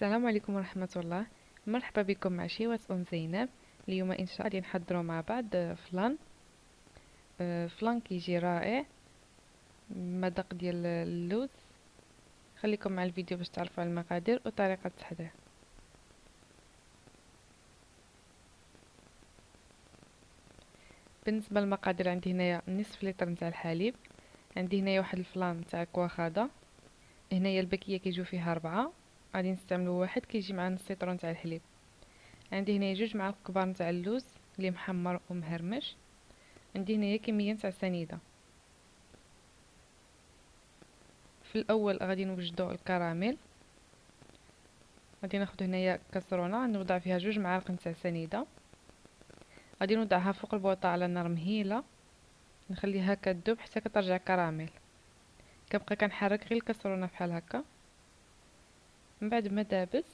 السلام عليكم ورحمة الله. مرحبا بكم مع شيوات زينب. اليوم ان شاء الله غادي نحضروا مع بعض فلان. فلان كيجي رائع، مذاق ديال اللوز. خليكم مع الفيديو باش تعرفوا على المقادير وطريقة التحضير. بالنسبة للمقادير، عندي هنايا نصف لتر نتاع الحليب، عندي هنايا واحد الفلان نتاع كواخاضة، هنايا الباكية كيجيو فيها 4، غادي نستعملوا واحد كيجي مع نص لتر نتاع الحليب. عندي هنايا 2 معالق كبار نتاع اللوز اللي محمر ومهرمش. عندي هنايا كمية نتاع سنيدة. في الاول غادي نوجدوا الكراميل. غادي ناخذ هنايا كاسرونه نوضع فيها 2 معالق نتاع سنيده، غادي نوضعها فوق البوطه على نار مهيله، نخليها كتذوب حتى كترجع كراميل. كنبقى كنحرك غير الكاسرونه بحال هكا. من بعد ما دابت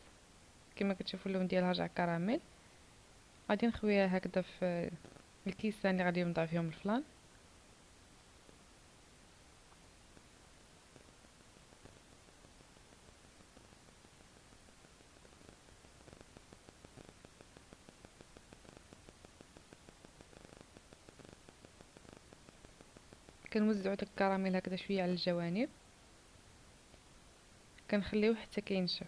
كما كتشوفوا اللون ديالها رجع كراميل، غادي نخويها هكذا في الكيسان اللي غادي نوضع فيهم الفلان. كنوزعوا داك الكراميل هكذا شويه على الجوانب، كنخليوه حتى كينشف.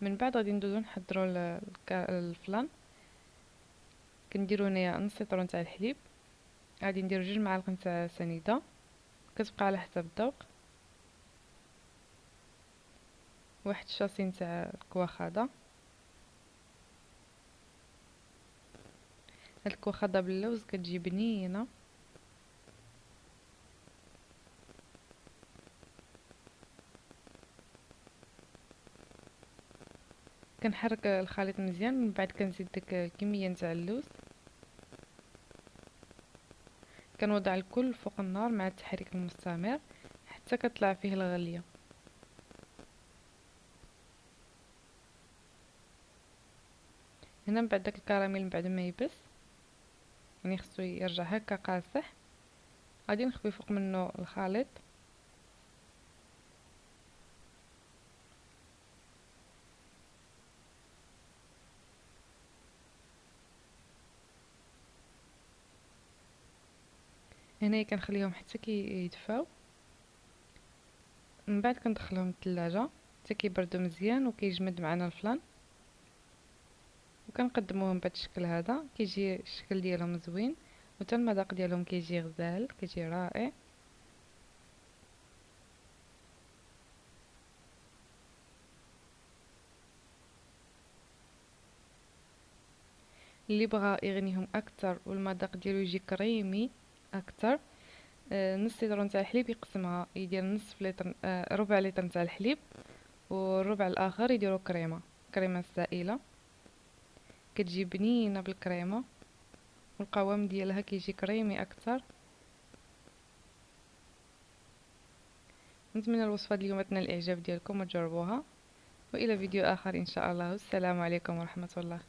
من بعد غادي ندوزو نحضروا الفلان. كنديروا هنايا نص لتر نتاع الحليب، غادي ندير 2 معالق نتاع سنيده، كتبقى على حسب الذوق، واحد الشاصي نتاع الكواخاضه. هاد الكواخاضه باللوز كتجي بنينه. كنحرك الخليط مزيان، من بعد كنزيد ديك الكميه نتاع اللوز، كنوضع الكل فوق النار مع التحريك المستمر حتى كطلع فيه الغليه. هنا من بعد داك الكراميل من بعد ما يبس، يعني خصو يرجع هكا قاصح، غادي نخوي فوق منه الخليط. هنايا كنخليهم حتى كيدفاو، من بعد كندخلهم الثلاجه حتى كيبردوا مزيان وكيجمد معنا الفلان، وكنقدموهم بهذا الشكل. هذا كيجي الشكل ديالهم زوين، وتا المذاق ديالهم كيجي غزال، كيجي رائع. اللي بغى يغنيهم اكثر والمذاق ديالو يجي كريمي اكثر، نص لتر نتاع الحليب يقسمها، يدير نصف لتر، ربع لتر نتاع الحليب، والربع الاخر يديروا كريمه سائله، كتجي بنينه بالكريمه، والقوام ديالها كيجي كريمي اكثر. نتمنى الوصفه اليوم تنال الاعجاب ديالكم وتجربوها، والى فيديو اخر ان شاء الله. السلام عليكم ورحمه الله.